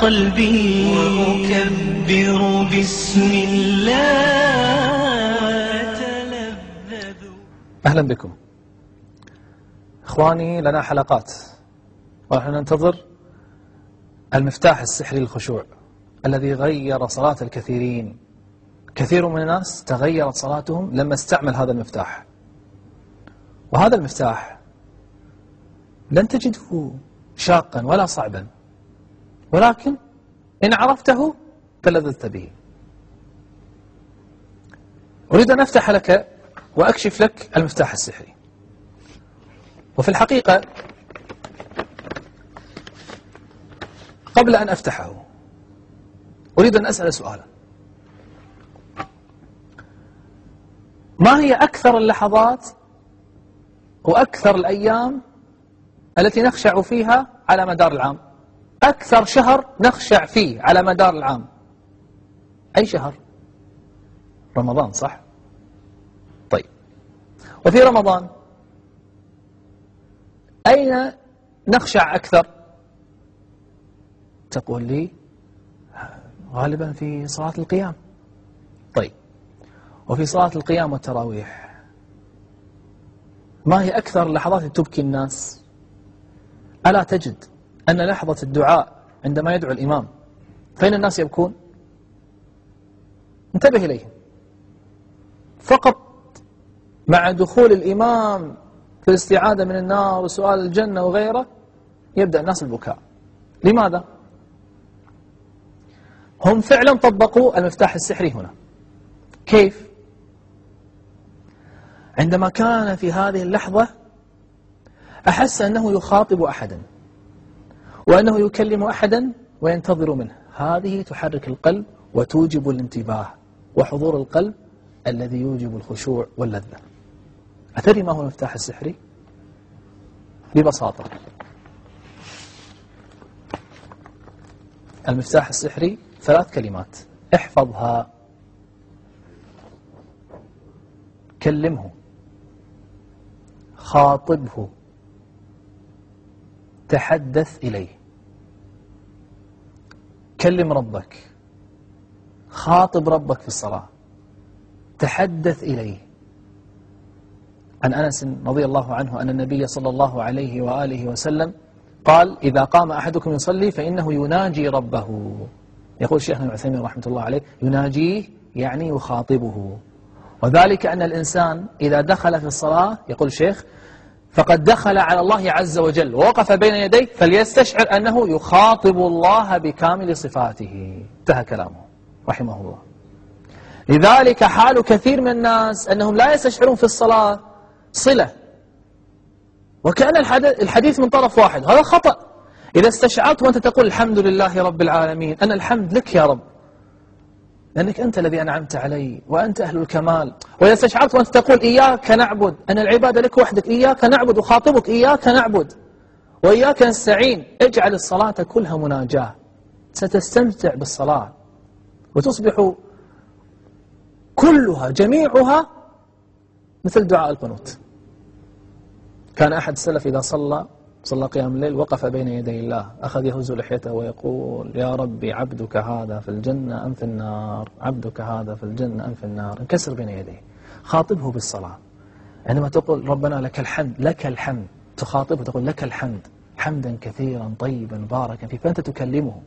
قلبي وأكبر بسم الله وأتلذذ. أهلا بكم إخواني، لنا حلقات ونحن ننتظر المفتاح السحري للخشوع الذي غير صلاة الكثيرين. كثير من الناس تغيرت صلاتهم لما استعمل هذا المفتاح، وهذا المفتاح لن تجده شاقا ولا صعبا، ولكن إن عرفته تلذذت به. أريد أن أفتح لك وأكشف لك المفتاح السحري. وفي الحقيقة قبل أن أفتحه أريد أن أسأل سؤالا: ما هي أكثر اللحظات وأكثر الأيام التي نخشع فيها على مدار العام؟ أكثر شهر نخشع فيه على مدار العام أي شهر؟ رمضان، صح؟ طيب، وفي رمضان أين نخشع أكثر؟ تقول لي غالبا في صلاة القيام. طيب، وفي صلاة القيام والتراويح ما هي أكثر اللحظات التي تبكي الناس؟ ألا تجد أن لحظة الدعاء عندما يدعو الإمام فإن الناس يبكون؟ انتبه إليهم. فقط مع دخول الإمام في الاستعاذة من النار وسؤال الجنة وغيره يبدأ الناس البكاء. لماذا؟ هم فعلا طبقوا المفتاح السحري هنا. كيف؟ عندما كان في هذه اللحظة أحس أنه يخاطب أحدا وأنه يكلم أحدا وينتظر منه. هذه تحرك القلب وتوجب الانتباه وحضور القلب الذي يوجب الخشوع واللذة. أتدري ما هو المفتاح السحري؟ ببساطة، المفتاح السحري 3 كلمات، احفظها: كلمه، خاطبه، تحدث إليه. كلم ربك، خاطب ربك في الصلاة، تحدث إليه. عن أنس رضي الله عنه أن النبي صلى الله عليه وآله وسلم قال: إذا قام أحدكم يصلي فإنه يناجي ربه. يقول شيخنا ابن عثيمين رحمة الله عليه: يناجيه يعني يخاطبه. وذلك أن الإنسان إذا دخل في الصلاة، يقول الشيخ، فقد دخل على الله عز وجل ووقف بين يديه فليستشعر أنه يخاطب الله بكامل صفاته. انتهى كلامه رحمه الله. لذلك حال كثير من الناس أنهم لا يستشعرون في الصلاة صلة، وكأن الحديث من طرف واحد. هذا خطأ. إذا استشعرت وأنت تقول الحمد لله رب العالمين، أنا الحمد لك يا رب لأنك أنت الذي أنعمت علي وأنت أهل الكمال. وإذا استشعرت وأنت تقول إياك نعبد، أنا العبادة لك وحدك، إياك نعبد وخاطبك إياك نعبد وإياك نستعين. اجعل الصلاة كلها مناجاة، ستستمتع بالصلاة وتصبح كلها جميعها مثل دعاء القنوت. كان أحد السلف إذا صلى قيام الليل وقف بين يدي الله، أخذ يهز لحيته ويقول: يا ربي عبدك هذا في الجنة أم في النار؟ عبدك هذا في الجنة أم في النار؟ انكسر بين يديه، خاطبه بالصلاة. عندما تقول ربنا لك الحمد، لك الحمد، تخاطبه تقول لك الحمد حمدا كثيرا طيبا باركا فيه، فأنت تكلمه.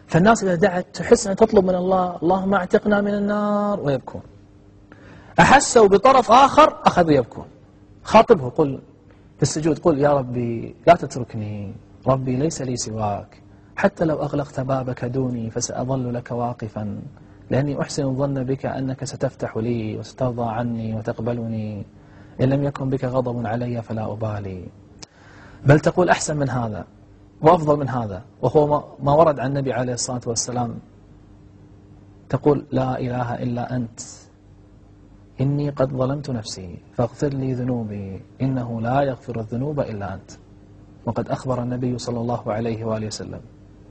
فالناس إذا دعت تحس أن تطلب من الله: اللهم اعتقنا من النار، ويبكون. أحسوا بطرف آخر أخذوا يبكون. خاطبه، قل في السجود، قل: يا ربي لا تتركني، ربي ليس لي سواك، حتى لو أغلقت بابك دوني فسأظل لك واقفا، لأني أحسن الظن بك أنك ستفتح لي وسترضى عني وتقبلني، إن لم يكن بك غضب علي فلا أبالي. بل تقول أحسن من هذا وأفضل من هذا، وهو ما ورد عن النبي عليه الصلاة والسلام. تقول: لا إله إلا أنت، إني قد ظلمت نفسي فاغفر لي ذنوبي إنه لا يغفر الذنوب إلا أنت. وقد أخبر النبي صلى الله عليه وآله وسلم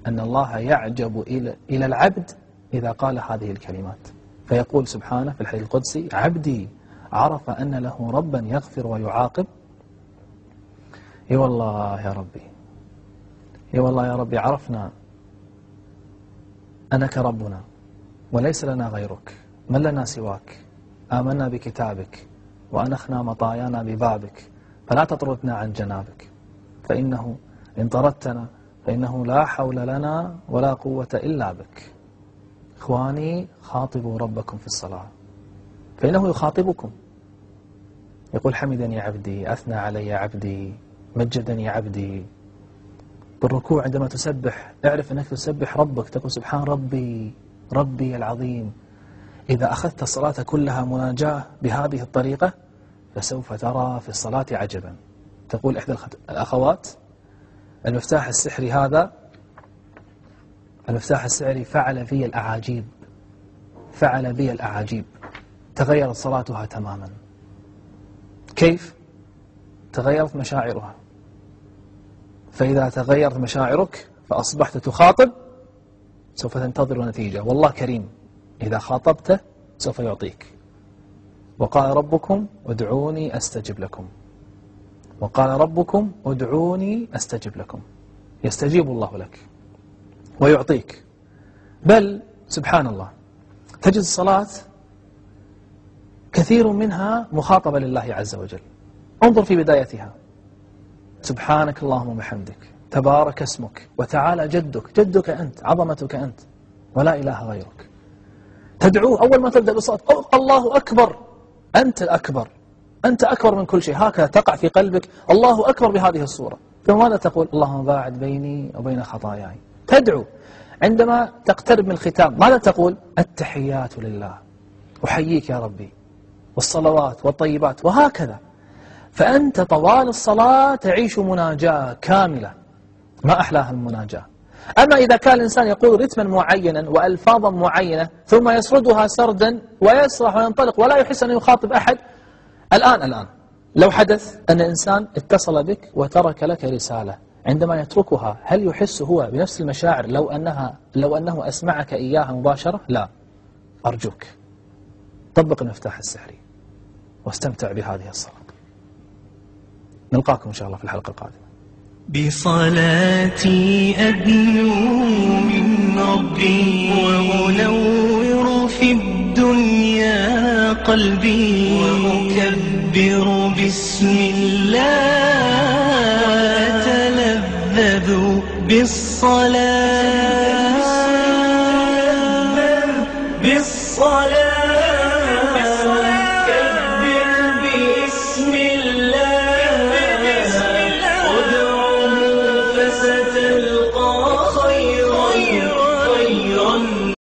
أن الله يعجب إلى العبد إذا قال هذه الكلمات، فيقول سبحانه في الحديث القدسي: عبدي عرف أن له ربا يغفر ويعاقب. اي والله يا ربي، اي والله يا ربي، عرفنا أنك ربنا وليس لنا غيرك، من لنا سواك، آمنا بكتابك وأنخنا مطايانا ببابك، فلا تطردنا عن جنابك، فإنه إن طردتنا فإنه لا حول لنا ولا قوة إلا بك. إخواني، خاطبوا ربكم في الصلاة فإنه يخاطبكم، يقول حمدني عبدي، أثنى علي عبدي، مجدني عبدي. بالركوع عندما تسبح اعرف أنك تسبح ربك، تقول سبحان ربي، ربي العظيم. إذا أخذت الصلاة كلها مناجاة بهذه الطريقة فسوف ترى في الصلاة عجبا. تقول إحدى الأخوات المفتاح السحري هذا، المفتاح السحري فعل في الأعاجيب، فعل بي الأعاجيب، تغيرت صلاتها تماما. كيف؟ تغيرت مشاعرها. فإذا تغيرت مشاعرك فأصبحت تخاطب سوف تنتظر نتيجة، والله كريم إذا خاطبته سوف يعطيك. وقال ربكم ادعوني أستجب لكم، وقال ربكم ادعوني أستجب لكم، يستجيب الله لك ويعطيك. بل سبحان الله تجد الصلاة كثير منها مخاطبة لله عز وجل. انظر في بدايتها: سبحانك اللهم وبحمدك، تبارك اسمك، وتعالى جدك، جدك أنت، عظمتك أنت، ولا إله غيرك. تدعوه أول ما تبدأ بالصلاة: الله أكبر، أنت الأكبر، أنت أكبر من كل شيء. هكذا تقع في قلبك الله أكبر بهذه الصورة. ثم ماذا تقول؟ اللهم باعد بيني وبين خطاياي. تدعو. عندما تقترب من الختام ماذا تقول؟ التحيات لله، أحييك يا ربي، والصلوات والطيبات، وهكذا. فأنت طوال الصلاة تعيش مناجاة كاملة، ما أحلاها المناجاة. أما إذا كان الإنسان يقول رتما معينا وألفاظا معينة ثم يسردها سردا ويسرح وينطلق ولا يحس أن يخاطب أحد، الآن لو حدث أن إنسان اتصل بك وترك لك رسالة، عندما يتركها هل يحس هو بنفس المشاعر لو أنه أسمعك إياها مباشرة؟ لا. أرجوك طبق المفتاح السحري واستمتع بهذه الصلاة. نلقاكم إن شاء الله في الحلقة القادمة. بصلاتي أدنو من ربي، وأنور في الدنيا قلبي، وأكبر بسم الله، وأتلذذ بالصلاة.